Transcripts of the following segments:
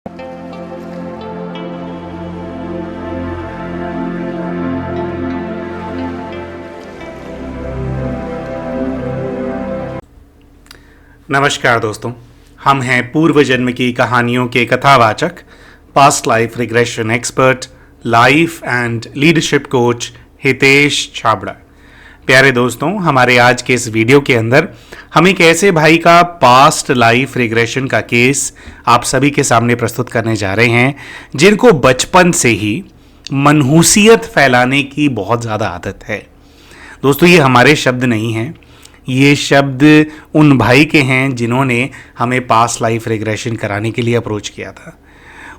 नमस्कार दोस्तों, हम हैं पूर्व जन्म की कहानियों के कथावाचक, past life regression expert, life and leadership coach Hitesh Chhabra. प्यारे दोस्तों, हमारे आज के इस वीडियो के अंदर हम एक ऐसे भाई का पास्ट लाइफ रिग्रेशन का केस आप सभी के सामने प्रस्तुत करने जा रहे हैं जिनको बचपन से ही मनहूसियत फैलाने की बहुत ज़्यादा आदत है। दोस्तों, ये हमारे शब्द नहीं हैं, ये शब्द उन भाई के हैं जिन्होंने हमें पास्ट लाइफ रिग्रेशन कराने के लिए अप्रोच किया था।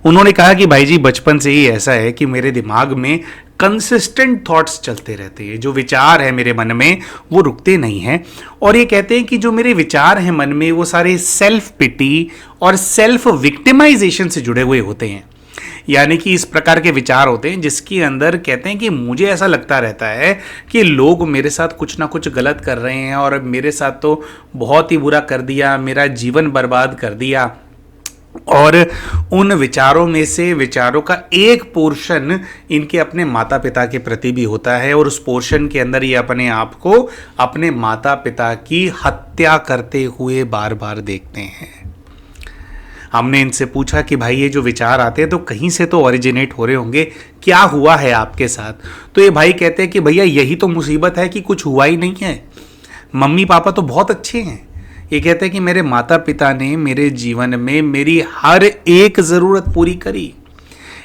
उन्होंने कहा कि भाई जी, बचपन से ही ऐसा है कि मेरे दिमाग में कंसिस्टेंट थॉट्स चलते रहते हैं, जो विचार है मेरे मन में वो रुकते नहीं हैं। और ये कहते हैं कि जो मेरे विचार हैं मन में वो सारे सेल्फ पिटी और सेल्फ विक्टिमाइजेशन से जुड़े हुए होते हैं। यानी कि इस प्रकार के विचार होते हैं जिसके अंदर कहते हैं कि मुझे ऐसा लगता रहता है कि लोग मेरे साथ कुछ ना कुछ गलत कर रहे हैं और मेरे साथ तो बहुत ही बुरा कर दिया, मेरा जीवन बर्बाद कर दिया। और उन विचारों में से विचारों का एक पोर्शन इनके अपने माता पिता के प्रति भी होता है और उस पोर्शन के अंदर ये अपने आप को अपने माता पिता की हत्या करते हुए बार बार देखते हैं। हमने इनसे पूछा कि भाई, ये जो विचार आते हैं तो कहीं से तो ओरिजिनेट हो रहे होंगे, क्या हुआ है आपके साथ? तो ये भाई कहते हैं कि भैया, यही तो मुसीबत है कि कुछ हुआ ही नहीं है। मम्मी पापा तो बहुत अच्छे हैं। ये कहते हैं कि मेरे माता पिता ने मेरे जीवन में मेरी हर एक ज़रूरत पूरी करी,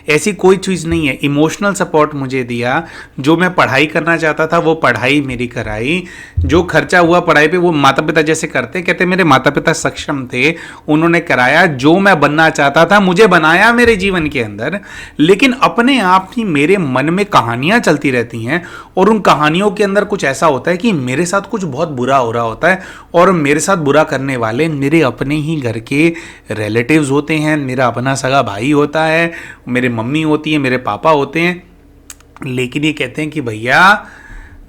ऐसी कोई चीज़ नहीं है। इमोशनल सपोर्ट मुझे दिया, जो मैं पढ़ाई करना चाहता था वो पढ़ाई मेरी कराई, जो खर्चा हुआ पढ़ाई पे वो माता पिता जैसे करते। कहते मेरे माता पिता सक्षम थे, उन्होंने कराया। जो मैं बनना चाहता था मुझे बनाया मेरे जीवन के अंदर। लेकिन अपने आप ही मेरे मन में कहानियाँ चलती रहती हैं और उन कहानियों के अंदर कुछ ऐसा होता है कि मेरे साथ कुछ बहुत बुरा हो रहा होता है और मेरे साथ बुरा करने वाले मेरे अपने ही घर के रिलेटिव्स होते हैं, मेरा अपना सगा भाई होता है, मेरे मम्मी होती है, मेरे पापा होते हैं। लेकिन ये कहते हैं कि भैया,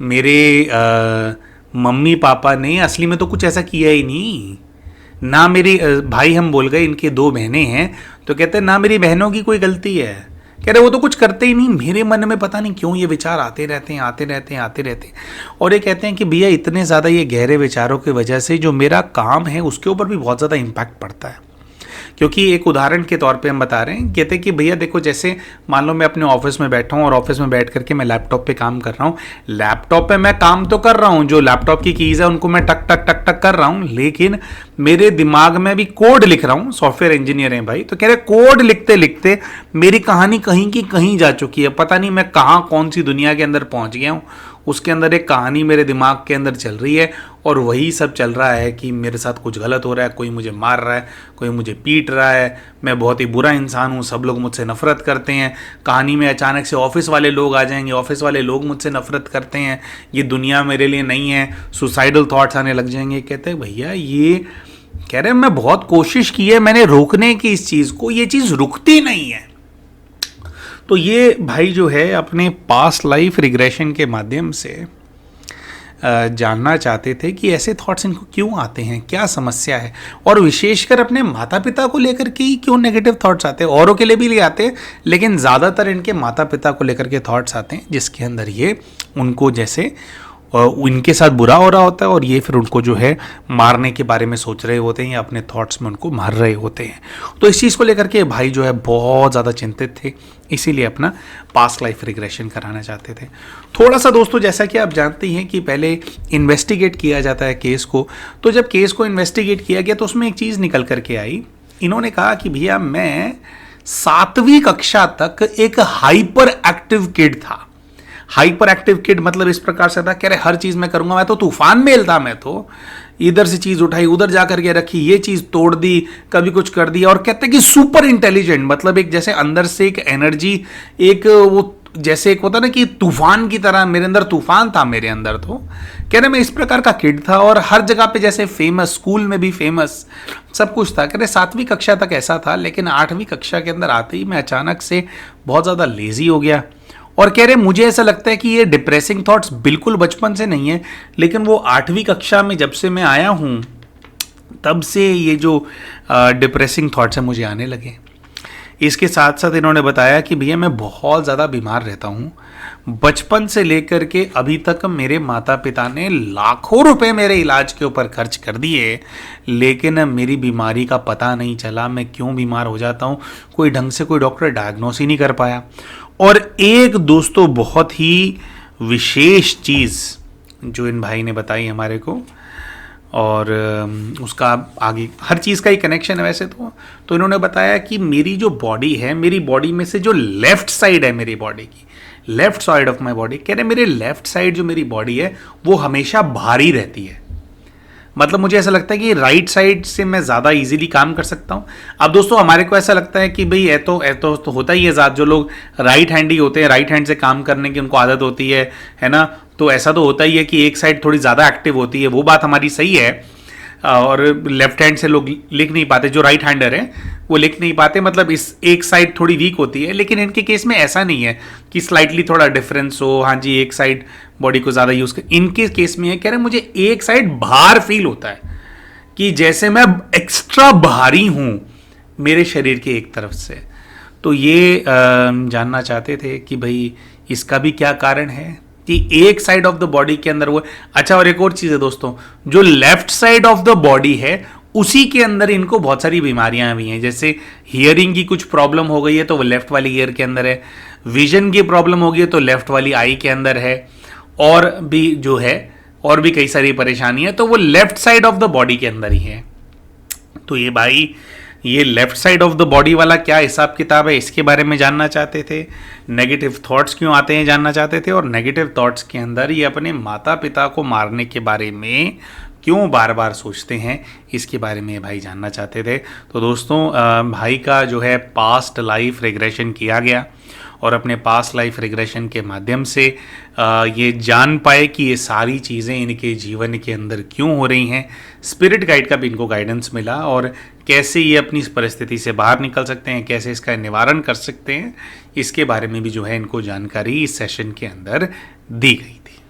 मेरे मम्मी पापा ने असली में तो कुछ ऐसा किया ही नहीं ना। मेरी भाई, हम बोल गए इनके 2 बहनें हैं, तो कहते हैं ना मेरी बहनों की कोई गलती है। कह रहे वो तो कुछ करते ही नहीं। मेरे मन में पता नहीं क्यों ये विचार आते रहते हैं। और ये कहते हैं कि भैया, इतने ज़्यादा ये गहरे विचारों की वजह से जो मेरा काम है उसके ऊपर भी बहुत ज़्यादा इम्पैक्ट पड़ता है। क्योंकि एक उदाहरण के तौर पे हम बता रहे हैं, कहते हैं कि भैया देखो, जैसे मान लो मैं अपने ऑफिस में बैठा हूँ और ऑफिस में बैठ करके मैं लैपटॉप पे काम कर रहा हूँ। लैपटॉप पे मैं काम तो कर रहा हूँ, जो लैपटॉप की कीज़ है उनको मैं टक टक टक टक कर रहा हूँ, लेकिन मेरे दिमाग में भी कोड लिख रहा हूँ। सॉफ्टवेयर इंजीनियर हैं भाई, तो कह रहे कोड लिखते लिखते मेरी कहानी कहीं की कहीं जा चुकी है। पता नहीं मैं कहाँ, कौन सी दुनिया के अंदर पहुँच गया हूँ। उसके अंदर एक कहानी मेरे दिमाग के अंदर चल रही है और वही सब चल रहा है कि मेरे साथ कुछ गलत हो रहा है, कोई मुझे मार रहा है, कोई मुझे पीट रहा है, मैं बहुत ही बुरा इंसान हूँ, सब लोग मुझसे नफरत करते हैं। कहानी में अचानक से ऑफिस वाले लोग आ जाएंगे, ऑफिस वाले लोग मुझसे नफरत करते हैं, ये दुनिया मेरे लिए नहीं है, सुसाइडल थॉट्स आने लग जाएंगे। कहते हैं भैया, ये कह रहे हैं मैं बहुत कोशिश की है मैंने रोकने की इस चीज़ को, ये चीज़ रुकती नहीं है। तो ये भाई जो है अपने पास्ट लाइफ रिग्रेशन के माध्यम से जानना चाहते थे कि ऐसे थॉट्स इनको क्यों आते हैं, क्या समस्या है, और विशेषकर अपने माता पिता को लेकर के ही क्यों नेगेटिव थॉट्स आते हैं। औरों के लिए भी ले आते हैं, लेकिन ज़्यादातर इनके माता पिता को लेकर के थॉट्स आते हैं जिसके अंदर ये उनको जैसे उनके साथ बुरा हो रहा होता है और ये फिर उनको जो है मारने के बारे में सोच रहे होते हैं या अपने थॉट्स में उनको मार रहे होते हैं। तो इस चीज़ को लेकर के भाई जो है बहुत ज़्यादा चिंतित थे, इसीलिए अपना पास्ट लाइफ रिग्रेशन कराना चाहते थे। थोड़ा सा दोस्तों, जैसा कि आप जानते हैं कि पहले इन्वेस्टिगेट किया जाता है केस को। तो जब केस को इन्वेस्टिगेट किया गया तो उसमें एक चीज़ निकल करके आई। इन्होंने कहा कि भैया, मैं 7वीं कक्षा तक एक हाइपर एक्टिव किड था। हाइपर एक्टिव किड मतलब इस प्रकार से था, कह रहे हर चीज़ मैं करूँगा, मैं तो तूफान मेल था, मैं तो इधर से चीज़ उठाई उधर जा करके रखी, ये चीज़ तोड़ दी, कभी कुछ कर दिया। और कहते हैं कि सुपर इंटेलिजेंट, मतलब एक जैसे अंदर से एक एनर्जी, एक वो जैसे एक होता ना कि तूफान की तरह मेरे अंदर तूफान था मेरे अंदर। तो कह रहे मैं इस प्रकार का किड था और हर जगह पे जैसे फेमस, स्कूल में भी फेमस, सब कुछ था। कह रहे 7वीं कक्षा तक ऐसा था, लेकिन 8वीं कक्षा के अंदर आते ही मैं अचानक से बहुत ज़्यादा लेजी हो गया। और कह रहे मुझे ऐसा लगता है कि ये डिप्रेसिंग थॉट्स बिल्कुल बचपन से नहीं है, लेकिन वो 8वीं कक्षा में जब से मैं आया हूँ तब से ये जो डिप्रेसिंग थॉट्स हैं मुझे आने लगे। इसके साथ साथ इन्होंने बताया कि भैया मैं बहुत ज़्यादा बीमार रहता हूँ, बचपन से लेकर के अभी तक मेरे माता पिता ने लाखों रुपए मेरे इलाज के ऊपर खर्च कर दिए, लेकिन मेरी बीमारी का पता नहीं चला, मैं क्यों बीमार हो जाता हूँ, कोई ढंग से कोई डॉक्टर डायग्नोस ही नहीं कर पाया। और एक दोस्तों बहुत ही विशेष चीज़ जो इन भाई ने बताई हमारे को, और उसका आगे हर चीज़ का ही कनेक्शन है वैसे तो इन्होंने बताया कि मेरी जो बॉडी है, मेरी बॉडी में से जो लेफ्ट साइड है मेरी बॉडी की, left side of my body, कह रहे मेरे लेफ्ट साइड जो मेरी बॉडी है वो हमेशा भारी रहती है। मतलब मुझे ऐसा लगता है कि राइट साइड से मैं ज़्यादा इजीली काम कर सकता हूँ। अब दोस्तों हमारे को ऐसा लगता है कि भाई तो होता ही है ज़्यादा, जो लोग राइट हैंडी होते हैं, राइट हैंड से काम करने की उनको आदत होती है ना, तो ऐसा तो होता ही है कि एक साइड थोड़ी ज़्यादा एक्टिव होती है, वो बात हमारी सही है। और लेफ्ट हैंड से लोग लिख नहीं पाते, जो राइट हैंडर हैं वो लिख नहीं पाते, मतलब इस एक साइड थोड़ी वीक होती है। लेकिन इनके केस में ऐसा नहीं है कि स्लाइटली थोड़ा डिफरेंस हो, हाँ जी एक साइड बॉडी को ज़्यादा यूज़ कर, इनके केस में है कह रहे मुझे एक साइड भार फील होता है कि जैसे मैं एक्स्ट्रा भारी हूँ मेरे शरीर के एक तरफ से। तो ये जानना चाहते थे कि भाई इसका भी क्या कारण है कि एक साइड ऑफ द बॉडी के अंदर वो। अच्छा, और एक और चीज़ है दोस्तों, जो left side of the body है उसी के अंदर इनको बहुत सारी बीमारियां भी हैं। जैसे हियरिंग की कुछ प्रॉब्लम हो गई है तो वो लेफ्ट वाली ईयर के अंदर है, विजन की प्रॉब्लम हो गई है तो लेफ्ट वाली आई के अंदर है, और भी जो है और भी कई सारी परेशानियां तो वो left side of the body के अंदर ही है। तो ये भाई ये left side of the body वाला क्या हिसाब किताब है, इसके बारे में जानना चाहते थे। नेगेटिव थॉट्स क्यों आते हैं जानना चाहते थे, और नेगेटिव थॉट्स के अंदर ये अपने माता पिता को मारने के बारे में क्यों बार बार सोचते हैं, इसके बारे में भाई जानना चाहते थे। तो दोस्तों भाई का जो है पास्ट लाइफ रिग्रेशन किया गया, और अपने पास्ट लाइफ रिग्रेशन के माध्यम से ये जान पाए कि ये सारी चीज़ें इनके जीवन के अंदर क्यों हो रही हैं। स्पिरिट गाइड का भी इनको गाइडेंस मिला, और कैसे ये अपनी इस परिस्थिति से बाहर निकल सकते हैं, कैसे इसका निवारण कर सकते हैं, इसके बारे में भी जो है इनको जानकारी इस सेशन के अंदर दी गई थी।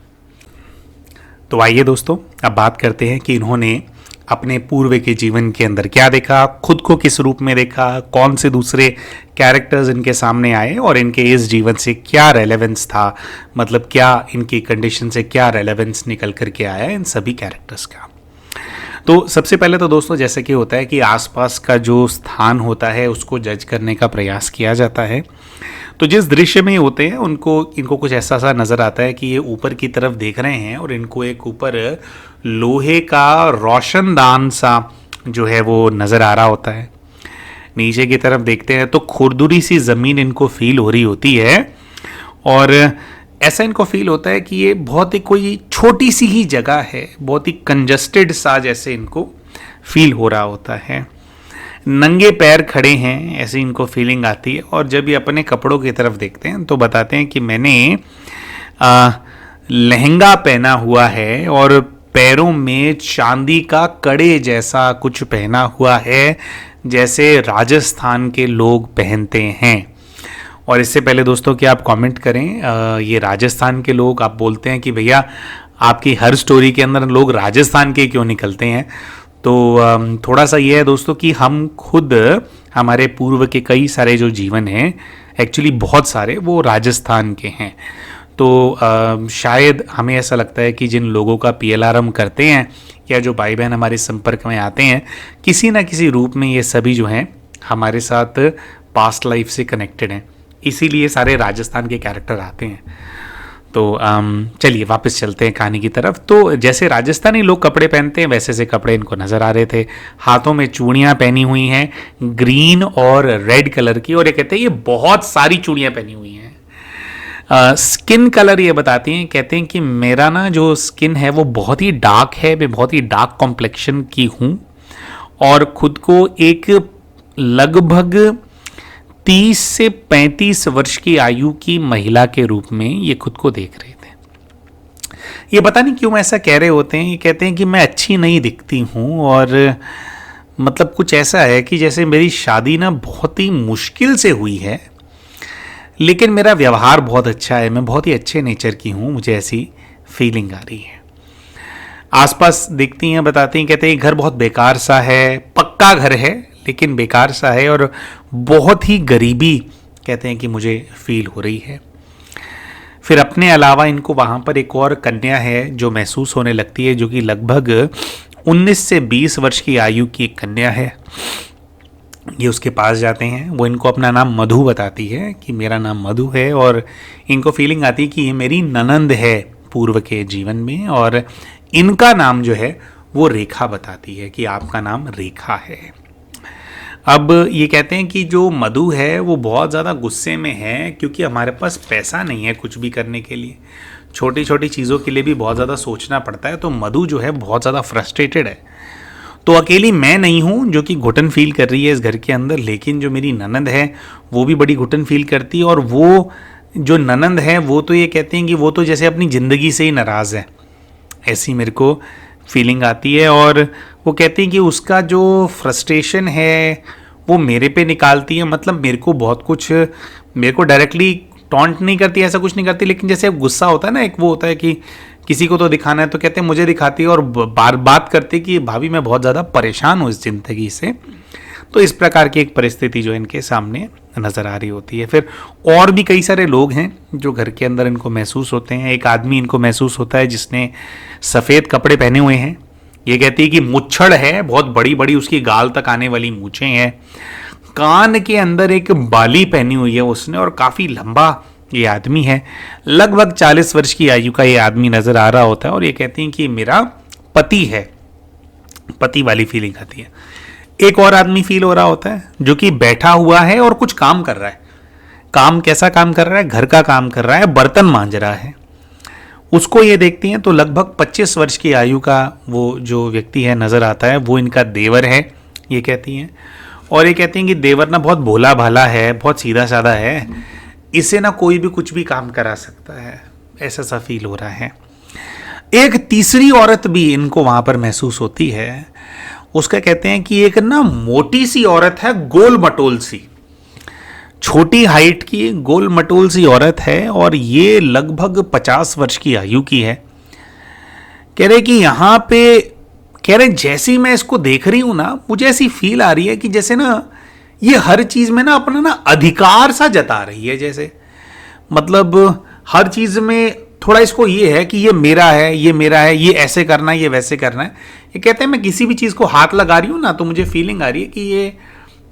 तो आइए दोस्तों अब बात करते हैं कि इन्होंने अपने पूर्व के जीवन के अंदर क्या देखा, खुद को किस रूप में देखा, कौन से दूसरे कैरेक्टर्स इनके सामने आए और इनके इस जीवन से क्या रेलेवेंस था, मतलब क्या इनकी कंडीशन से क्या रेलेवेंस निकल करके आया इन सभी कैरेक्टर्स का। तो सबसे पहले तो दोस्तों जैसे कि होता है कि आसपास का जो स्थान होता है उसको जज करने का प्रयास किया जाता है। तो जिस दृश्य में होते हैं इनको कुछ ऐसा सा नज़र आता है कि ये ऊपर की तरफ देख रहे हैं और इनको एक ऊपर लोहे का रोशनदान सा जो है वो नज़र आ रहा होता है। नीचे की तरफ देखते हैं तो खुरदुरी सी ज़मीन इनको फील हो रही होती है, और ऐसा इनको फील होता है कि ये बहुत ही कोई छोटी सी ही जगह है, बहुत ही कंजस्टेड सा जैसे इनको फील हो रहा होता है। नंगे पैर खड़े हैं ऐसी इनको फीलिंग आती है। और जब ये अपने कपड़ों की तरफ देखते हैं तो बताते हैं कि मैंने लहंगा पहना हुआ है और पैरों में चांदी का कड़े जैसा कुछ पहना हुआ है, जैसे राजस्थान के लोग पहनते हैं। और इससे पहले दोस्तों कि आप कमेंट करें, ये राजस्थान के लोग, आप बोलते हैं कि भैया आपकी हर स्टोरी के अंदर लोग राजस्थान के क्यों निकलते हैं, तो थोड़ा सा ये है दोस्तों कि हम खुद हमारे पूर्व के कई सारे जो जीवन हैं एक्चुअली बहुत सारे वो राजस्थान के हैं। तो शायद हमें ऐसा लगता है कि जिन लोगों का PLR हम करते हैं या जो भाई बहन हमारे संपर्क में आते हैं किसी ना किसी रूप में, ये सभी जो हैं हमारे साथ पास्ट लाइफ से कनेक्टेड हैं, इसीलिए सारे राजस्थान के कैरेक्टर आते हैं। तो चलिए वापस चलते हैं कहानी की तरफ। तो जैसे राजस्थानी लोग कपड़े पहनते हैं वैसे से कपड़े इनको नज़र आ रहे थे। हाथों में चूड़ियाँ पहनी हुई हैं ग्रीन और रेड कलर की, और ये कहते हैं ये बहुत सारी चूड़ियाँ पहनी हुई हैं। स्किन कलर ये बताती हैं, कहते हैं कि मेरा ना जो स्किन है वो बहुत ही डार्क है, मैं बहुत ही डार्क कॉम्प्लेक्शन की हूँ, और खुद को एक लगभग 30 से 35 वर्ष की आयु की महिला के रूप में ये खुद को देख रहे थे। ये पता नहीं क्यों ऐसा कह रहे होते हैं, ये कहते हैं कि मैं अच्छी नहीं दिखती हूँ, और मतलब कुछ ऐसा है कि जैसे मेरी शादी ना बहुत ही मुश्किल से हुई है, लेकिन मेरा व्यवहार बहुत अच्छा है, मैं बहुत ही अच्छे नेचर की हूँ, मुझे ऐसी फीलिंग आ रही है। आसपास देखती हैं, बताती हैं, कहते हैं घर बहुत बेकार सा है, पक्का घर है लेकिन बेकार सा है और बहुत ही गरीबी कहते हैं कि मुझे फील हो रही है। फिर अपने अलावा इनको वहाँ पर एक और कन्या है जो महसूस होने लगती है, जो कि लगभग 19 से 20 वर्ष की आयु की एक कन्या है। ये उसके पास जाते हैं, वो इनको अपना नाम मधु बताती है कि मेरा नाम मधु है, और इनको फीलिंग आती है कि ये मेरी ननंद है पूर्व के जीवन में, और इनका नाम जो है वो रेखा बताती है कि आपका नाम रेखा है। अब ये कहते हैं कि जो मधु है वो बहुत ज़्यादा गुस्से में है, क्योंकि हमारे पास पैसा नहीं है कुछ भी करने के लिए, छोटी छोटी चीज़ों के लिए भी बहुत ज़्यादा सोचना पड़ता है। तो मधु जो है बहुत ज़्यादा फ्रस्ट्रेटेड है। तो अकेली मैं नहीं हूँ जो कि घुटन फील कर रही है इस घर के अंदर, लेकिन जो मेरी ननंद है वो भी बड़ी घुटन फील करती है। और वो जो ननंद है वो तो ये कहते हैं कि वो तो जैसे अपनी ज़िंदगी से ही नाराज़ है, ऐसी मेरे को फीलिंग आती है। और वो कहती हैं कि उसका जो फ्रस्ट्रेशन है वो मेरे पे निकालती है, मतलब मेरे को बहुत कुछ, मेरे को डायरेक्टली टॉन्ट नहीं करती, ऐसा कुछ नहीं करती, लेकिन जैसे गुस्सा होता है ना, एक वो होता है कि किसी को तो दिखाना है, तो कहते हैं मुझे दिखाती है और बार बात करती कि भाभी मैं बहुत ज़्यादा परेशान हूँ इस ज़िंदगी से। तो इस प्रकार की एक परिस्थिति जो इनके सामने नज़र आ रही होती है। फिर और भी कई सारे लोग हैं जो घर के अंदर इनको महसूस होते हैं। एक आदमी इनको महसूस होता है जिसने सफ़ेद कपड़े पहने हुए हैं। ये कहती है कि मुच्छड़ है, बहुत बड़ी बड़ी उसकी गाल तक आने वाली मूछें हैं, कान के अंदर एक बाली पहनी हुई है उसने, और काफ़ी लंबा ये आदमी है। लगभग 40 वर्ष की आयु का ये आदमी नज़र आ रहा होता है। और ये कहती हैं कि मेरा पति है, पति वाली फीलिंग आती है। एक और आदमी फील हो रहा होता है जो कि बैठा हुआ है और कुछ काम कर रहा है। काम कैसा काम कर रहा है? घर का काम कर रहा है, बर्तन मांज रहा है। उसको ये देखती हैं तो लगभग 25 वर्ष की आयु का वो जो व्यक्ति है नज़र आता है, वो इनका देवर है, ये कहती हैं। और ये कहती हैं कि देवर ना बहुत भोला भाला है, बहुत सीधा साधा है, इसे ना कोई भी कुछ भी काम करा सकता है, ऐसा सा फील हो रहा है। एक तीसरी औरत भी इनको वहाँ पर महसूस होती है। उसका कहते हैं कि एक ना मोटी सी औरत है, गोल मटोल सी, छोटी हाइट की गोल मटोल सी औरत है, और ये लगभग 50 वर्ष की आयु की है। कह रहे कि यहाँ पे, कह रहे जैसे ही मैं इसको देख रही हूँ ना, मुझे ऐसी फील आ रही है कि जैसे ना ये हर चीज़ में ना अपना ना अधिकार सा जता रही है, जैसे मतलब हर चीज़ में थोड़ा इसको ये है कि ये मेरा है, ये मेरा है, ये ऐसे करना है, ये वैसे करना है। ये कहते हैं मैं किसी भी चीज़ को हाथ लगा रही हूँ ना, तो मुझे फीलिंग आ रही है कि ये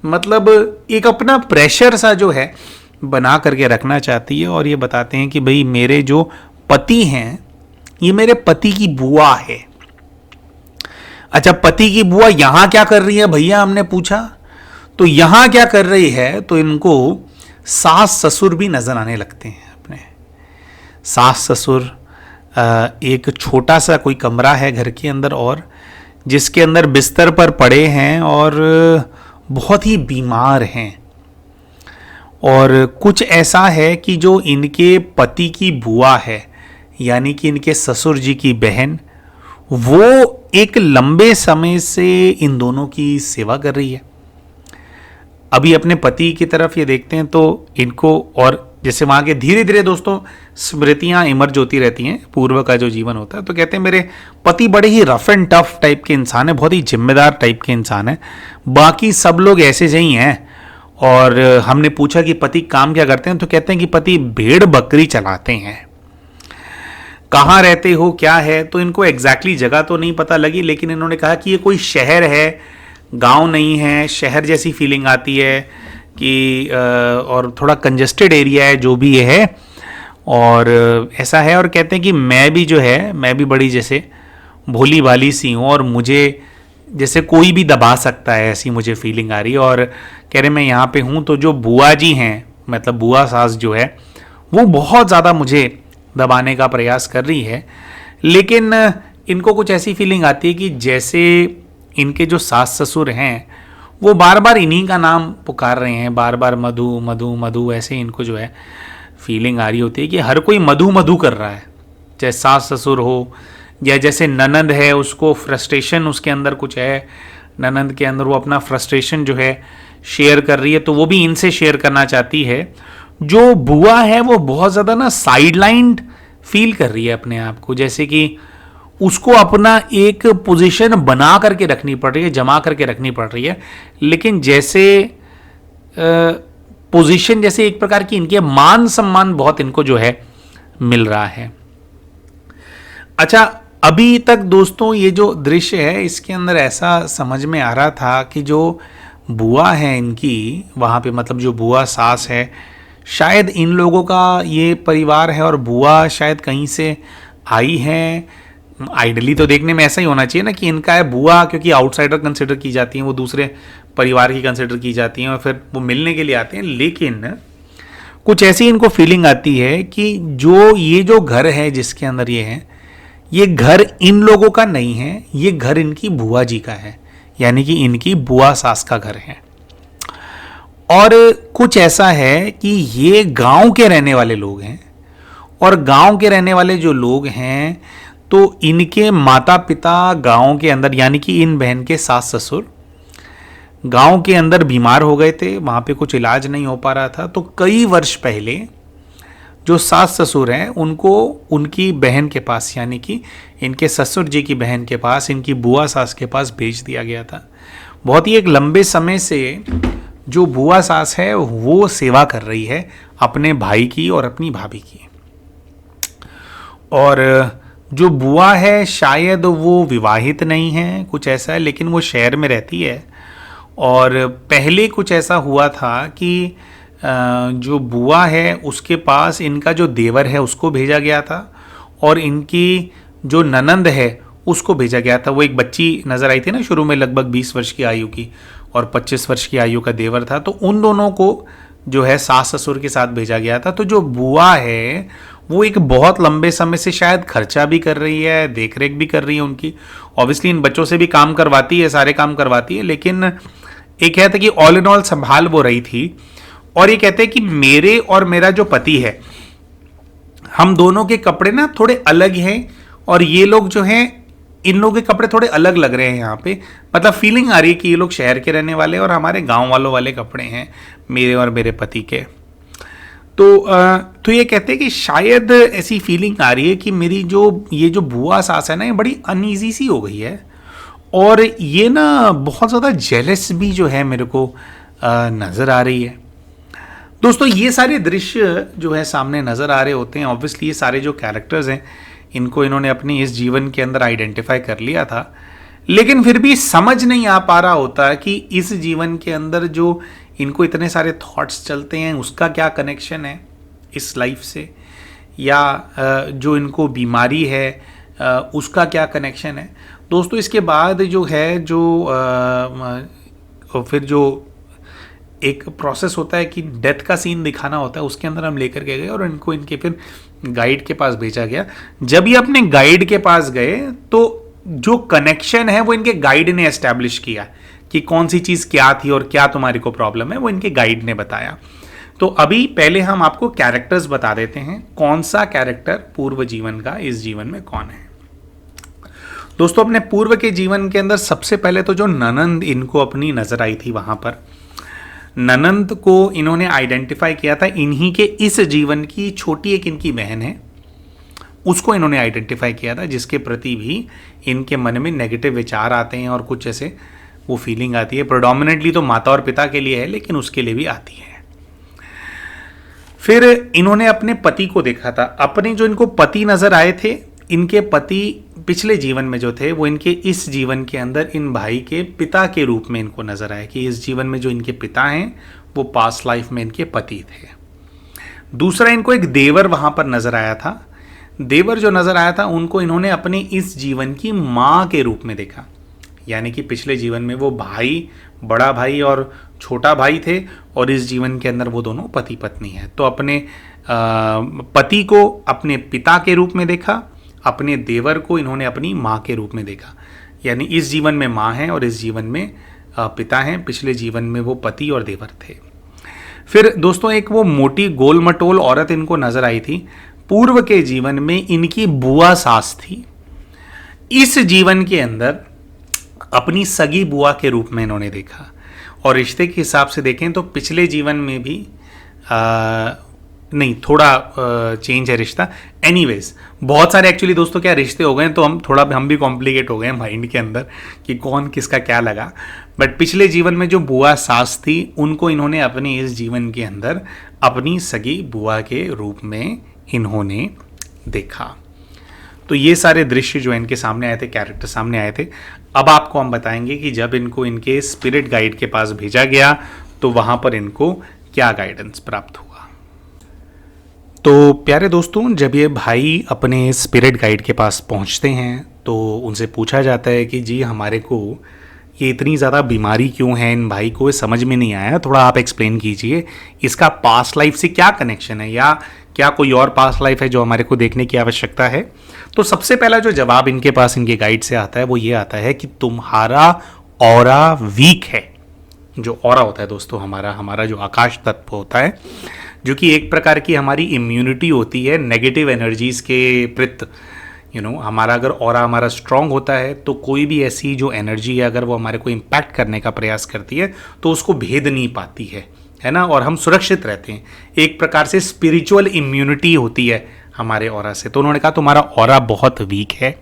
मतलब एक अपना प्रेशर सा जो है बना करके रखना चाहती है। और ये बताते हैं कि भाई मेरे जो पति हैं, ये मेरे पति की बुआ है। अच्छा, पति की बुआ यहाँ क्या कर रही है भैया, हमने पूछा। तो यहाँ क्या कर रही है, तो इनको सास ससुर भी नजर आने लगते हैं। अपने सास ससुर, एक छोटा सा कोई कमरा है घर के अंदर, और जिसके अंदर बिस्तर पर पड़े हैं और बहुत ही बीमार हैं। और कुछ ऐसा है कि जो इनके पति की बुआ है, यानी कि इनके ससुर जी की बहन, वो एक लंबे समय से इन दोनों की सेवा कर रही है। अभी अपने पति की तरफ ये देखते हैं तो इनको, और जैसे वहाँ के धीरे धीरे दोस्तों स्मृतियाँ इमर्ज होती रहती हैं, पूर्व का जो जीवन होता है। तो कहते हैं मेरे पति बड़े ही रफ एंड टफ टाइप के इंसान है, बहुत ही जिम्मेदार टाइप के इंसान है, बाकी सब लोग ऐसे ही हैं। और हमने पूछा कि पति काम क्या करते हैं, तो कहते हैं कि पति भेड़ बकरी चलाते हैं। कहाँ रहते हो, क्या है, तो इनको एग्जैक्टली जगह तो नहीं पता लगी, लेकिन इन्होंने कहा कि ये कोई शहर है, गांव नहीं है, शहर जैसी फीलिंग आती है कि और थोड़ा कंजेस्टेड एरिया है जो भी ये है, और ऐसा है। और कहते हैं कि मैं भी जो है, मैं भी बड़ी जैसे भोली भाली सी हूँ, और मुझे जैसे कोई भी दबा सकता है, ऐसी मुझे फीलिंग आ रही है। और कह रहे मैं यहाँ पे हूँ, तो जो बुआ जी हैं, मतलब बुआ सास जो है, वो बहुत ज़्यादा मुझे दबाने का प्रयास कर रही है। लेकिन इनको कुछ ऐसी फीलिंग आती है कि जैसे इनके जो सास ससुर हैं वो बार बार इन्हीं का नाम पुकार रहे हैं, बार बार मधु मधु मधु, ऐसे इनको जो है फीलिंग आ रही होती है कि हर कोई मधु मधु कर रहा है, चाहे सास ससुर हो, या जैसे ननंद है उसको फ्रस्ट्रेशन उसके अंदर कुछ है, ननंद के अंदर वो अपना फ्रस्ट्रेशन जो है शेयर कर रही है, तो वो भी इनसे शेयर करना चाहती है। जो बुआ है वो बहुत ज़्यादा ना साइडलाइंड फील कर रही है अपने आप को, जैसे कि उसको अपना एक पोजीशन बना करके रखनी पड़ रही है, जमा करके रखनी पड़ रही है। लेकिन जैसे पोजीशन, जैसे एक प्रकार की इनके मान सम्मान बहुत इनको जो है मिल रहा है। अच्छा, अभी तक दोस्तों ये जो दृश्य है इसके अंदर ऐसा समझ में आ रहा था कि जो बुआ है इनकी वहाँ पे, मतलब जो बुआ सास है, शायद इन लोगों का ये परिवार है और बुआ शायद कहीं से आई है। आइडली तो देखने में ऐसा ही होना चाहिए ना कि इनका है बुआ, क्योंकि आउटसाइडर कंसिडर की जाती हैं, वो दूसरे परिवार की कंसिडर की जाती हैं और फिर वो मिलने के लिए आते हैं। लेकिन कुछ ऐसी इनको फीलिंग आती है कि जो ये जो घर है जिसके अंदर ये है, ये घर इन लोगों का नहीं है, ये घर इनकी बुआ जी का है, यानी कि इनकी बुआ सास का घर है। और कुछ ऐसा है कि ये गांव के रहने वाले लोग हैं, और गांव के रहने वाले जो लोग हैं तो इनके माता पिता गांव के अंदर, यानी कि इन बहन के सास ससुर गांव के अंदर बीमार हो गए थे, वहाँ पे कुछ इलाज नहीं हो पा रहा था। तो कई वर्ष पहले जो सास ससुर हैं उनको उनकी बहन के पास, यानी कि इनके ससुर जी की बहन के पास, इनकी बुआ सास के पास भेज दिया गया था। बहुत ही एक लंबे समय से जो बुआ सास है वो सेवा कर रही है अपने भाई की और अपनी भाभी की। और जो बुआ है शायद वो विवाहित नहीं है, कुछ ऐसा है, लेकिन वो शहर में रहती है। और पहले कुछ ऐसा हुआ था कि जो बुआ है उसके पास इनका जो देवर है उसको भेजा गया था, और इनकी जो ननंद है उसको भेजा गया था। वो एक बच्ची नज़र आई थी ना शुरू में, लगभग 20 वर्ष की आयु की, और 25 वर्ष की आयु का देवर था। तो उन दोनों को जो है सास ससुर के साथ भेजा गया था। तो जो बुआ है वो एक बहुत लंबे समय से शायद खर्चा भी कर रही है, देख रेख भी कर रही है उनकी, ऑब्वियसली इन बच्चों से भी काम करवाती है, सारे काम करवाती है। लेकिन एक कहते कि ऑल इन ऑल संभाल वो रही थी। और ये कहते हैं कि मेरे और मेरा जो पति है, हम दोनों के कपड़े ना थोड़े अलग हैं, और ये लोग जो हैं इन लोगों के कपड़े थोड़े अलग लग रहे हैं यहाँ पे। मतलब फीलिंग आ रही है कि ये लोग शहर के रहने वाले और हमारे गांव वालों वाले कपड़े हैं मेरे और मेरे पति के। तो ये कहते हैं कि शायद ऐसी फीलिंग आ रही है कि मेरी जो ये जो बुआ सास है ना, ये बड़ी अनईजी सी हो गई है, और ये ना बहुत ज़्यादा जेलस भी जो है मेरे को नज़र आ रही है। दोस्तों ये सारे दृश्य जो है सामने नज़र आ रहे होते हैं। ऑब्वियसली ये सारे जो कैरेक्टर्स हैं इनको इन्होंने अपने इस जीवन के अंदर आइडेंटिफाई कर लिया था, लेकिन फिर भी समझ नहीं आ पा रहा होता कि इस जीवन के अंदर जो इनको इतने सारे थॉट्स चलते हैं उसका क्या कनेक्शन है इस लाइफ से, या जो इनको बीमारी है उसका क्या कनेक्शन है। दोस्तों इसके बाद जो है जो फिर जो एक प्रोसेस होता है कि डेथ का सीन दिखाना होता है, उसके अंदर हम लेकर के गए और इनको इनके फिर गाइड के पास भेजा गया। जब ये अपने गाइड के पास गए तो जो कनेक्शन है वो इनके गाइड ने एस्टैब्लिश किया कि कौन सी चीज़ क्या थी और क्या तुम्हारे को प्रॉब्लम है, वो इनके गाइड ने बताया। तो अभी पहले हम आपको कैरेक्टर्स बता देते हैं, कौन सा कैरेक्टर पूर्व जीवन का इस जीवन में कौन है। दोस्तों अपने पूर्व के जीवन के अंदर सबसे पहले तो जो ननंद इनको अपनी नजर आई थी, वहां पर ननंद को इन्होंने आइडेंटिफाई किया था। इन्हीं के इस जीवन की छोटी एक इनकी बहन है, उसको इन्होंने आइडेंटिफाई किया था, जिसके प्रति भी इनके मन में नेगेटिव विचार आते हैं और कुछ ऐसे वो फीलिंग आती है। प्रोडोमिनेटली तो माता और पिता के लिए है, लेकिन उसके लिए भी आती है। फिर इन्होंने अपने पति को देखा था। अपने जो इनको पति नजर आए थे, इनके पति पिछले जीवन में जो थे वो इनके इस जीवन के अंदर इन भाई के पिता के रूप में इनको नजर आए कि इस जीवन में जो इनके पिता हैं वो पास्ट लाइफ में इनके पति थे। दूसरा, इनको एक देवर वहां पर नजर आया था। देवर जो नजर आया था उनको इन्होंने अपने इस जीवन की माँ के रूप में देखा, यानी कि पिछले जीवन में वो भाई, बड़ा भाई और छोटा भाई थे, और इस जीवन के अंदर वो दोनों पति पत्नी हैं। तो अपने पति को अपने पिता के रूप में देखा, अपने देवर को इन्होंने अपनी माँ के रूप में देखा, यानी इस जीवन में माँ है और इस जीवन में पिता हैं। पिछले जीवन में वो पति और देवर थे। फिर दोस्तों एक वो मोटी गोल मटोल औरत इनको नजर आई थी, पूर्व के जीवन में इनकी बुआ सास थी। इस जीवन के अंदर अपनी सगी बुआ के रूप में इन्होंने देखा। और रिश्ते के हिसाब से देखें तो पिछले जीवन में भी नहीं, थोड़ा चेंज है रिश्ता। एनीवेज, बहुत सारे एक्चुअली दोस्तों क्या रिश्ते हो गए, तो हम भी कॉम्प्लिकेट हो गए हैं माइंड के अंदर कि कौन किसका क्या लगा। बट पिछले जीवन में जो बुआ सास थी, उनको इन्होंने अपने इस जीवन के अंदर अपनी सगी बुआ के रूप में इन्होंने देखा। तो ये सारे दृश्य जो इनके सामने आए थे, कैरेक्टर सामने आए थे। अब आपको हम बताएंगे कि जब इनको इनके स्पिरिट गाइड के पास भेजा गया तो वहां पर इनको क्या गाइडेंस प्राप्त हुआ। तो प्यारे दोस्तों, जब ये भाई अपने स्पिरिट गाइड के पास पहुंचते हैं तो उनसे पूछा जाता है कि जी हमारे को ये इतनी ज़्यादा बीमारी क्यों है, इन भाई को समझ में नहीं आया, थोड़ा आप एक्सप्लेन कीजिए, इसका पास्ट लाइफ से क्या कनेक्शन है, या क्या कोई और पास्ट लाइफ है जो हमारे को देखने की आवश्यकता है। तो सबसे पहला जो जवाब इनके पास इनके गाइड से आता है वो ये आता है कि तुम्हारा ऑरा वीक है। जो ऑरा होता है दोस्तों, हमारा जो आकाश तत्व होता है, जो कि एक प्रकार की हमारी इम्यूनिटी होती है नेगेटिव एनर्जीज के प्रति। हमारा अगर ऑरा हमारा स्ट्रांग होता है तो कोई भी ऐसी जो एनर्जी है, अगर वो हमारे को इम्पैक्ट करने का प्रयास करती है तो उसको भेद नहीं पाती है ना, और हम सुरक्षित रहते हैं। एक प्रकार से स्पिरिचुअल इम्यूनिटी होती है हमारे ऑरा से। तो उन्होंने कहा तुम्हारा ऑरा बहुत वीक है।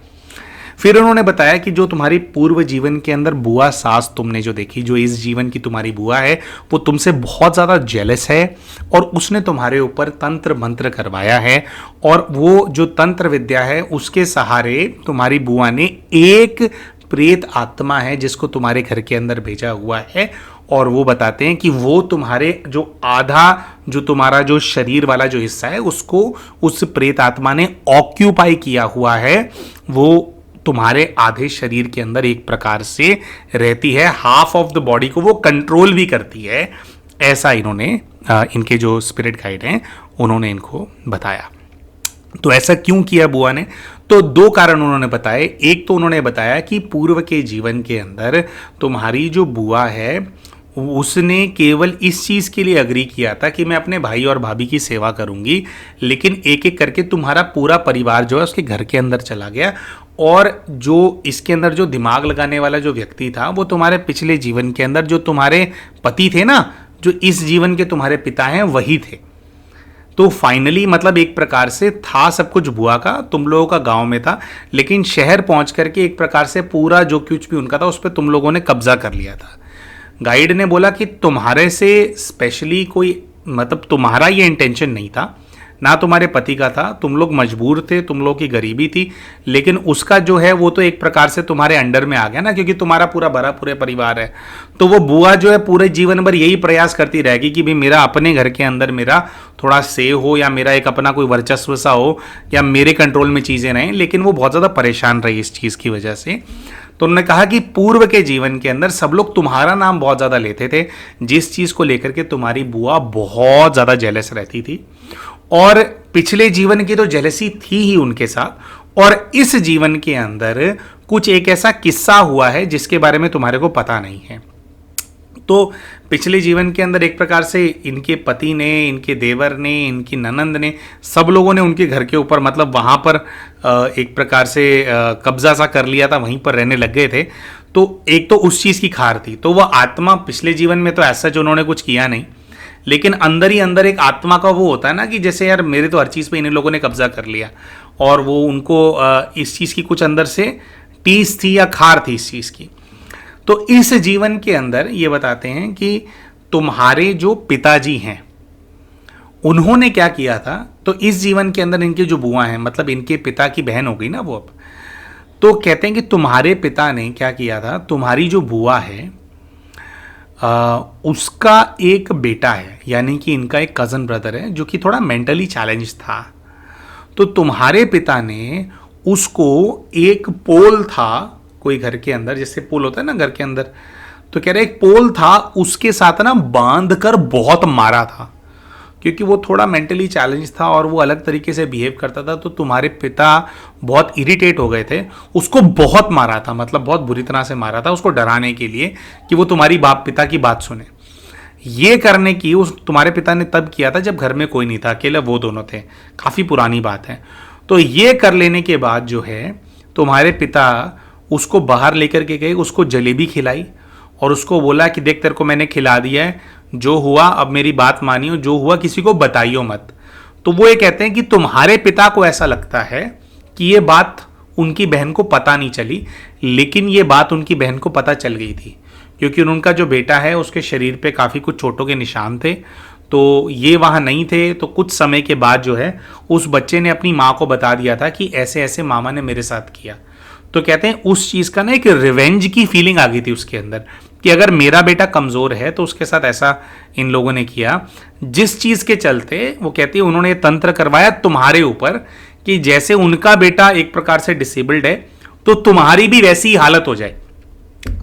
फिर उन्होंने बताया कि जो तुम्हारी पूर्व जीवन के अंदर बुआ सास तुमने जो देखी, जो इस जीवन की तुम्हारी बुआ है, वो तुमसे बहुत ज़्यादा जेलस है और उसने तुम्हारे ऊपर तंत्र मंत्र करवाया है, और वो जो तंत्र विद्या है उसके सहारे तुम्हारी बुआ ने एक प्रेत आत्मा है जिसको तुम्हारे घर के अंदर भेजा हुआ है, और वो बताते हैं कि वो तुम्हारे जो जो तुम्हारा जो शरीर वाला जो हिस्सा है उसको उस प्रेत आत्मा ने ऑक्यूपाई किया हुआ है। वो तुम्हारे आधे शरीर के अंदर एक प्रकार से रहती है, हाफ ऑफ द बॉडी को वो कंट्रोल भी करती है। ऐसा इन्होंने इनके जो स्पिरिट गाइड हैं उन्होंने इनको बताया। तो ऐसा क्यों किया बुआ ने? तो दो कारण उन्होंने बताए। एक तो उन्होंने बताया कि पूर्व के जीवन के अंदर तुम्हारी जो बुआ है उसने केवल इस चीज़ के लिए अग्री किया था कि मैं अपने भाई और भाभी की सेवा करूंगी, लेकिन एक एक करके तुम्हारा पूरा परिवार जो है उसके घर के अंदर चला गया, और जो इसके अंदर जो दिमाग लगाने वाला जो व्यक्ति था वो तुम्हारे पिछले जीवन के अंदर जो तुम्हारे पति थे ना, जो इस जीवन के तुम्हारे पिता हैं, वही थे। तो फाइनली मतलब एक प्रकार से था सब कुछ बुआ का, तुम लोगों का गांव में था, लेकिन शहर पहुंच करके एक प्रकार से पूरा जो कुछ भी उनका था उस पर तुम लोगों ने कब्जा कर लिया था। गाइड ने बोला कि तुम्हारे से स्पेशली कोई मतलब तुम्हारा ये इंटेंशन नहीं था, ना तुम्हारे पति का था, तुम लोग मजबूर थे, तुम लोग की गरीबी थी, लेकिन उसका जो है वो तो एक प्रकार से तुम्हारे अंडर में आ गया ना, क्योंकि तुम्हारा पूरा भरा पूरे परिवार है। तो वो बुआ जो है पूरे जीवन भर यही प्रयास करती रहेगी कि भाई मेरा अपने घर के अंदर मेरा थोड़ा से हो, या मेरा एक अपना कोई वर्चस्व सा हो, या मेरे कंट्रोल में चीज़ें रहें। लेकिन वो बहुत ज़्यादा परेशान रही इस चीज़ की वजह से। तो उन्होंने कहा कि पूर्व के जीवन के अंदर सब लोग तुम्हारा नाम बहुत ज़्यादा लेते थे, जिस चीज़ को लेकर के तुम्हारी बुआ बहुत ज़्यादा जेलस रहती थी, और पिछले जीवन की तो जेलसी थी ही उनके साथ, और इस जीवन के अंदर कुछ एक ऐसा किस्सा हुआ है जिसके बारे में तुम्हारे को पता नहीं है। तो पिछले जीवन के अंदर एक प्रकार से इनके पति ने, इनके देवर ने, इनकी ननंद ने, सब लोगों ने उनके घर के ऊपर मतलब वहाँ पर एक प्रकार से कब्जा सा कर लिया था, वहीं पर रहने लग गए थे। तो एक तो उस चीज़ की खार थी। तो वह आत्मा पिछले जीवन में तो ऐसा जो उन्होंने कुछ किया नहीं, लेकिन अंदर ही अंदर एक आत्मा का वो होता है ना कि जैसे यार मेरे तो हर चीज़ पे इन लोगों ने कब्जा कर लिया, और वो उनको इस चीज़ की कुछ अंदर से टीस थी या खार थी इस चीज़ की। तो इस जीवन के अंदर ये बताते हैं कि तुम्हारे जो पिताजी हैं उन्होंने क्या किया था। तो इस जीवन के अंदर इनकी जो बुआ हैं, मतलब इनके पिता की बहन हो गई ना वो, अब तो कहते हैं कि तुम्हारे पिता ने क्या किया था, तुम्हारी जो बुआ है उसका एक बेटा है, यानी कि इनका एक कज़न ब्रदर है जो कि थोड़ा मेंटली चैलेंज था। तो तुम्हारे पिता ने उसको एक पोल था कोई घर के अंदर, जैसे पोल होता है ना घर के अंदर, तो कह रहे एक पोल था, उसके साथ ना बांध कर बहुत मारा था, क्योंकि वो थोड़ा मेंटली चैलेंज था और वो अलग तरीके से बिहेव करता था। तो तुम्हारे पिता बहुत इरिटेट हो गए थे, उसको बहुत मारा था, मतलब बहुत बुरी तरह से मारा था उसको डराने के लिए कि वो तुम्हारी बाप पिता की बात सुने। ये करने की उस तुम्हारे पिता ने तब किया था जब घर में कोई नहीं था, अकेले वो दोनों थे, काफ़ी पुरानी बात है। तो ये कर लेने के बाद जो है तुम्हारे पिता उसको बाहर लेकर के गए, उसको जलेबी खिलाई और उसको बोला कि देख तेरे को मैंने खिला दिया है, जो हुआ अब मेरी बात मानियो, जो हुआ किसी को बताइयो मत। तो वो ये कहते हैं कि तुम्हारे पिता को ऐसा लगता है कि ये बात उनकी बहन को पता नहीं चली, लेकिन ये बात उनकी बहन को पता चल गई थी, क्योंकि उनका जो बेटा है उसके शरीर पे काफ़ी कुछ चोटों के निशान थे, तो ये वहाँ नहीं थे। तो कुछ समय के बाद जो है उस बच्चे ने अपनी माँ को बता दिया था कि ऐसे ऐसे मामा ने मेरे साथ किया। तो कहते हैं उस चीज़ का ना एक रिवेंज की फीलिंग आ गई थी उसके अंदर कि अगर मेरा बेटा कमज़ोर है तो उसके साथ ऐसा इन लोगों ने किया, जिस चीज़ के चलते वो कहती है उन्होंने तंत्र करवाया तुम्हारे ऊपर कि जैसे उनका बेटा एक प्रकार से डिसेबल्ड है तो तुम्हारी भी वैसी ही हालत हो जाए,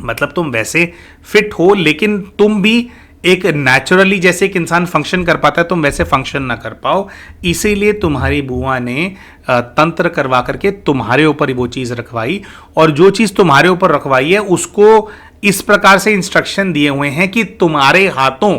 मतलब तुम वैसे फिट हो लेकिन तुम भी एक नेचुरली जैसे एक इंसान फंक्शन कर पाता है तुम वैसे फंक्शन ना कर पाओ, इसीलिए तुम्हारी बुआ ने तंत्र करवा करके तुम्हारे ऊपर वो चीज़ रखवाई, और जो चीज़ तुम्हारे ऊपर रखवाई है उसको इस प्रकार से इंस्ट्रक्शन दिए हुए हैं कि तुम्हारे हाथों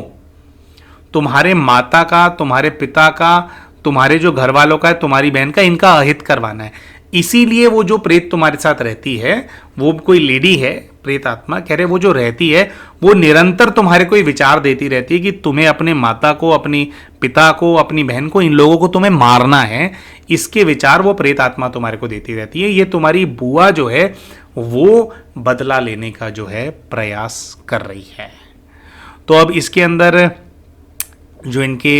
तुम्हारे माता का, तुम्हारे पिता का, तुम्हारे जो घर वालों का है, तुम्हारी बहन का, इनका अहित करवाना है। इसीलिए वो जो प्रेत तुम्हारे साथ रहती है, वो कोई लेडी है, प्रेत आत्मा कह रहे वो जो रहती है वो निरंतर तुम्हारे को विचार देती रहती है कि तुम्हें अपने माता को, अपनी पिता को, अपनी बहन को, इन लोगों को तुम्हें मारना है। इसके विचार वो प्रेत आत्मा तुम्हारे को देती रहती है। ये तुम्हारी बुआ जो है वो बदला लेने का जो है प्रयास कर रही है। तो अब इसके अंदर जो इनके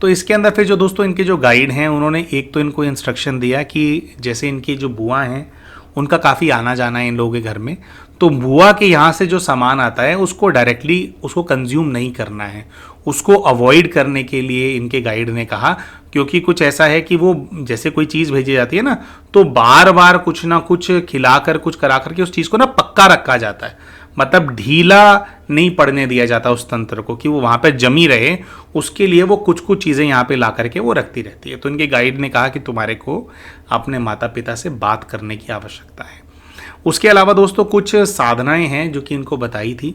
तो इसके अंदर फिर जो दोस्तों इनके जो गाइड हैं उन्होंने एक तो इनको इंस्ट्रक्शन दिया कि जैसे इनकी जो बुआ हैं उनका काफ़ी आना जाना है इन लोगों के घर में, तो बुआ के यहाँ से जो सामान आता है उसको डायरेक्टली उसको कंज्यूम नहीं करना है, उसको अवॉइड करने के लिए इनके गाइड ने कहा, क्योंकि कुछ ऐसा है कि वो जैसे कोई चीज़ भेजी जाती है ना तो बार बार कुछ ना कुछ खिलाकर कुछ करा करके उस चीज़ को ना पक्का रखा जाता है, मतलब ढीला नहीं पड़ने दिया जाता उस तंत्र को कि वो वहाँ पे जमी रहे, उसके लिए वो कुछ कुछ चीज़ें यहाँ पे ला करके वो रखती रहती है। तो इनके गाइड ने कहा कि तुम्हारे को अपने माता पिता से बात करने की आवश्यकता है। उसके अलावा दोस्तों कुछ साधनाएं हैं जो कि इनको बताई थी,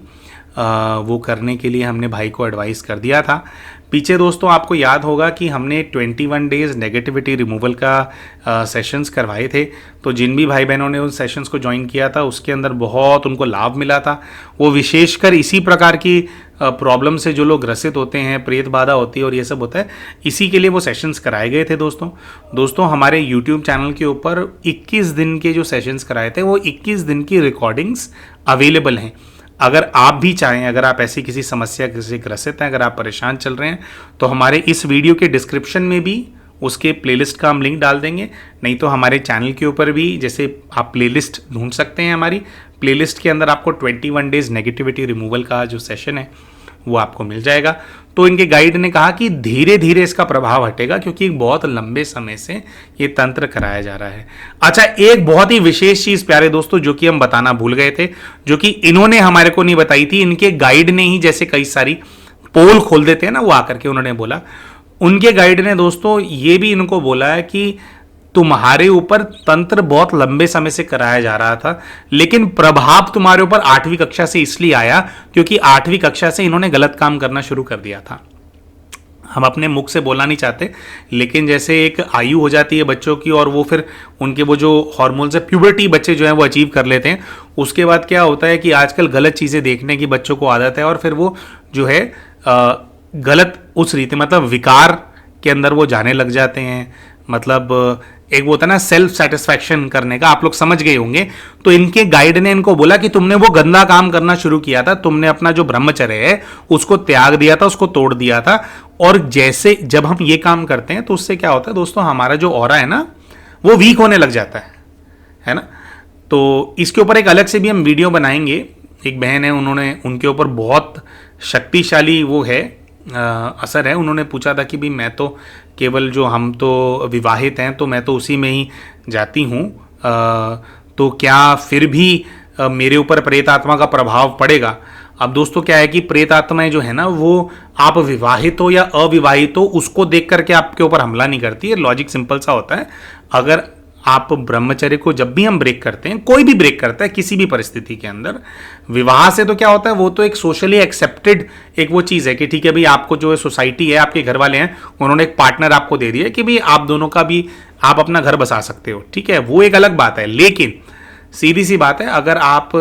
वो करने के लिए हमने भाई को एडवाइस कर दिया था। पीछे दोस्तों आपको याद होगा कि हमने 21 डेज नेगेटिविटी रिमूवल का सेशंस करवाए थे, तो जिन भी भाई बहनों ने उन सेशंस को ज्वाइन किया था उसके अंदर बहुत उनको लाभ मिला था। वो विशेषकर इसी प्रकार की प्रॉब्लम से जो लोग ग्रसित होते हैं, प्रेत बाधा होती है और ये सब होता है, इसी के लिए वो सेशंस कराए गए थे। दोस्तों हमारे यूट्यूब चैनल के ऊपर 21 दिन के जो सेशंस कराए थे वो 21 दिन की रिकॉर्डिंग्स अवेलेबल हैं। अगर आप भी चाहें, अगर आप ऐसी किसी समस्या से ग्रसित हैं, अगर आप परेशान चल रहे हैं, तो हमारे इस वीडियो के डिस्क्रिप्शन में भी उसके प्लेलिस्ट का हम लिंक डाल देंगे, नहीं तो हमारे चैनल के ऊपर भी जैसे आप प्लेलिस्ट ढूंढ सकते हैं। हमारी प्लेलिस्ट के अंदर आपको 21 डेज नेगेटिविटी रिमूवल का जो सेशन है वो आपको मिल जाएगा। तो इनके गाइड ने कहा कि धीरे धीरे इसका प्रभाव हटेगा, क्योंकि बहुत लंबे समय से ये तंत्र कराया जा रहा है। अच्छा, एक बहुत ही विशेष चीज प्यारे दोस्तों जो कि हम बताना भूल गए थे, जो कि इन्होंने हमारे को नहीं बताई थी, इनके गाइड ने ही, जैसे कई सारी पोल खोल देते हैं ना, वो आकर के उन्होंने बोला, उनके गाइड ने दोस्तों ये भी इनको बोला है कि तुम्हारे ऊपर तंत्र बहुत लंबे समय से कराया जा रहा था, लेकिन प्रभाव तुम्हारे ऊपर 8वीं कक्षा से इसलिए आया क्योंकि 8वीं कक्षा से इन्होंने गलत काम करना शुरू कर दिया था। हम अपने मुख से बोलना नहीं चाहते, लेकिन जैसे एक आयु हो जाती है बच्चों की और वो फिर उनके वो जो हार्मोन्स है, प्यूबर्टी बच्चे जो हैं वो अचीव कर लेते हैं, उसके बाद क्या होता है कि आजकल गलत चीज़ें देखने की बच्चों को आदत है और फिर वो जो है गलत उस रीति मतलब विकार के अंदर वो जाने लग जाते हैं। मतलब एक वो होता है ना सेल्फ सेटिस्फैक्शन करने का, आप लोग समझ गए होंगे। तो इनके गाइड ने इनको बोला कि तुमने वो गंदा काम करना शुरू किया था, तुमने अपना जो ब्रह्मचर्य है उसको त्याग दिया था, उसको तोड़ दिया था। और जैसे जब हम ये काम करते हैं तो उससे क्या होता है दोस्तों, हमारा जो ऑरा है ना वो वीक होने लग जाता है ना। तो इसके ऊपर एक अलग से भी हम वीडियो बनाएंगे। एक बहन है, उन्होंने उनके ऊपर बहुत शक्तिशाली वो है असर है। उन्होंने पूछा था कि भाई मैं तो केवल जो हम तो विवाहित हैं तो मैं तो उसी में ही जाती हूँ, तो क्या फिर भी मेरे ऊपर प्रेत आत्मा का प्रभाव पड़ेगा। अब दोस्तों क्या है कि प्रेत आत्माएं जो है ना वो आप विवाहित हो या अविवाहित हो उसको देख करके आपके ऊपर हमला नहीं करती है। लॉजिक सिंपल सा होता है, अगर आप ब्रह्मचर्य को जब भी हम ब्रेक करते हैं, कोई भी ब्रेक करता है किसी भी परिस्थिति के अंदर, विवाह से तो क्या होता है, वो तो एक सोशली एक्सेप्टेड एक वो चीज़ है कि ठीक है भाई आपको जो सोसाइटी है, आपके घर वाले हैं, उन्होंने एक पार्टनर आपको दे दिया कि भाई आप दोनों का भी आप अपना घर बसा सकते हो, ठीक है, वो एक अलग बात है। लेकिन सीधी सी बात है, अगर आप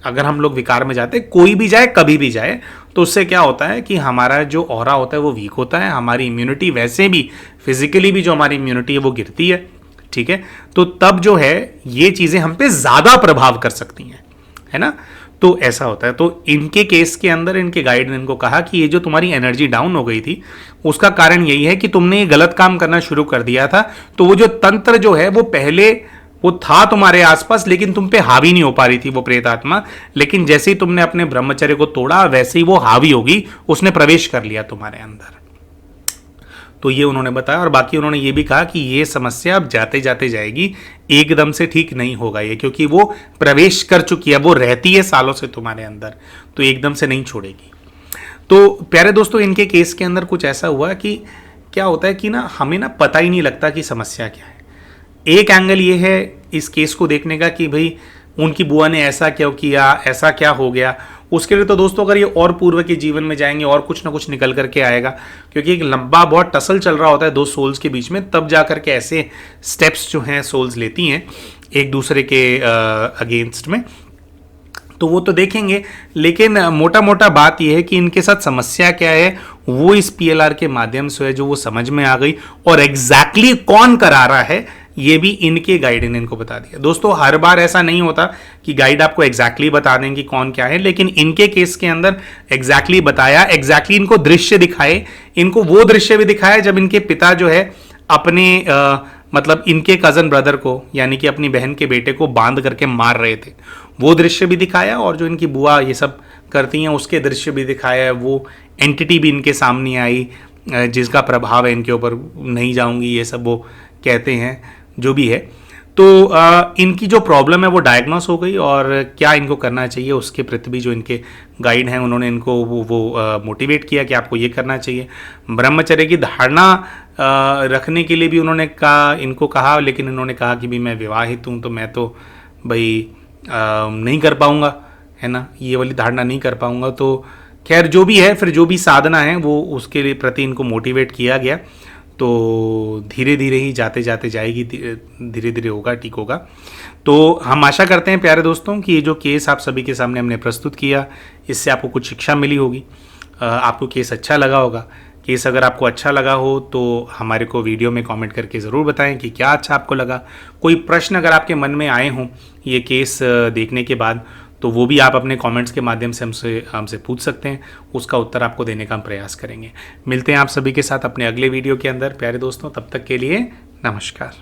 अगर हम लोग विकार में जाते, कोई भी जाए कभी भी जाए, तो उससे क्या होता है कि हमारा जो ऑरा होता है वो वीक होता है, हमारी इम्यूनिटी वैसे भी फिजिकली भी जो हमारी इम्यूनिटी है वो गिरती है, ठीक है। तो तब जो है ये चीज़ें हम पे ज़्यादा प्रभाव कर सकती हैं, है ना। तो ऐसा होता है। तो इनके केस के अंदर इनके गाइड ने इनको कहा कि ये जो तुम्हारी एनर्जी डाउन हो गई थी उसका कारण यही है कि तुमने ये गलत काम करना शुरू कर दिया था। तो वो जो तंत्र जो है वो पहले वो था तुम्हारे आसपास, लेकिन तुम पे हावी नहीं हो पा रही थी वो प्रेत आत्मा, लेकिन जैसे ही तुमने अपने ब्रह्मचर्य को तोड़ा वैसे ही वो हावी होगी, उसने प्रवेश कर लिया तुम्हारे अंदर। तो ये उन्होंने बताया। और बाकी उन्होंने ये भी कहा कि ये समस्या अब जाते जाते जाएगी, एकदम से ठीक नहीं होगा ये, क्योंकि वो प्रवेश कर चुकी है, वो रहती है सालों से तुम्हारे अंदर, तो एकदम से नहीं छोड़ेगी। तो प्यारे दोस्तों, इनके केस के अंदर कुछ ऐसा हुआ कि क्या होता है कि ना हमें ना पता ही नहीं लगता कि समस्या क्या है। एक एंगल ये है इस केस को देखने का कि भाई उनकी बुआ ने ऐसा क्यों किया, ऐसा क्या हो गया। उसके लिए तो दोस्तों अगर ये और पूर्व के जीवन में जाएंगे और कुछ ना कुछ निकल करके आएगा, क्योंकि एक लंबा बहुत टसल चल रहा होता है दो सोल्स के बीच में, तब जा करके ऐसे स्टेप्स जो हैं सोल्स लेती हैं एक दूसरे के अगेंस्ट में। तो वो तो देखेंगे, लेकिन मोटा मोटा बात यह है कि इनके साथ समस्या क्या है वो इस पीएलआर के माध्यम से है जो वो समझ में आ गई, और एग्जैक्टली कौन करा रहा है ये भी इनके गाइड ने इनको बता दिया। दोस्तों हर बार ऐसा नहीं होता कि गाइड आपको एग्जैक्टली बता दें कि कौन क्या है, लेकिन इनके केस के अंदर एग्जैक्टली बताया, एग्जैक्टली इनको दृश्य दिखाए। इनको वो दृश्य भी दिखाया जब इनके पिता जो है अपने मतलब इनके कजन ब्रदर को, यानी कि अपनी बहन के बेटे को बांध करके मार रहे थे, वो दृश्य भी दिखाया। और जो इनकी बुआ ये सब करती हैं उसके दृश्य भी दिखाया है। वो एंटिटी भी इनके सामने आई जिसका प्रभाव है इनके ऊपर, नहीं जाऊंगी ये सब वो कहते हैं, जो भी है। तो इनकी जो प्रॉब्लम है वो डायग्नोस हो गई, और क्या इनको करना चाहिए उसके प्रति भी जो इनके गाइड हैं उन्होंने इनको वो मोटिवेट किया कि आपको ये करना चाहिए। ब्रह्मचर्य की धारणा रखने के लिए भी उन्होंने इनको कहा, लेकिन इन्होंने कहा कि भी मैं विवाहित हूँ तो मैं तो भाई नहीं कर पाऊँगा, है ना, ये वाली धारणा नहीं कर पाऊँगा। तो खैर जो भी है, फिर जो भी साधना है वो उसके लिए प्रति इनको मोटिवेट किया गया। तो धीरे धीरे ही जाते जाते जाएगी, धीरे धीरे होगा, ठीक होगा। तो हम आशा करते हैं प्यारे दोस्तों कि ये जो केस आप सभी के सामने हमने प्रस्तुत किया इससे आपको कुछ शिक्षा मिली होगी, आपको केस अच्छा लगा होगा। केस अगर आपको अच्छा लगा हो तो हमारे को वीडियो में कमेंट करके ज़रूर बताएं कि क्या अच्छा आपको लगा। कोई प्रश्न अगर आपके मन में आए हों ये केस देखने के बाद, तो वो भी आप अपने कमेंट्स के माध्यम से हमसे पूछ सकते हैं, उसका उत्तर आपको देने का हम प्रयास करेंगे। मिलते हैं आप सभी के साथ अपने अगले वीडियो के अंदर प्यारे दोस्तों, तब तक के लिए नमस्कार।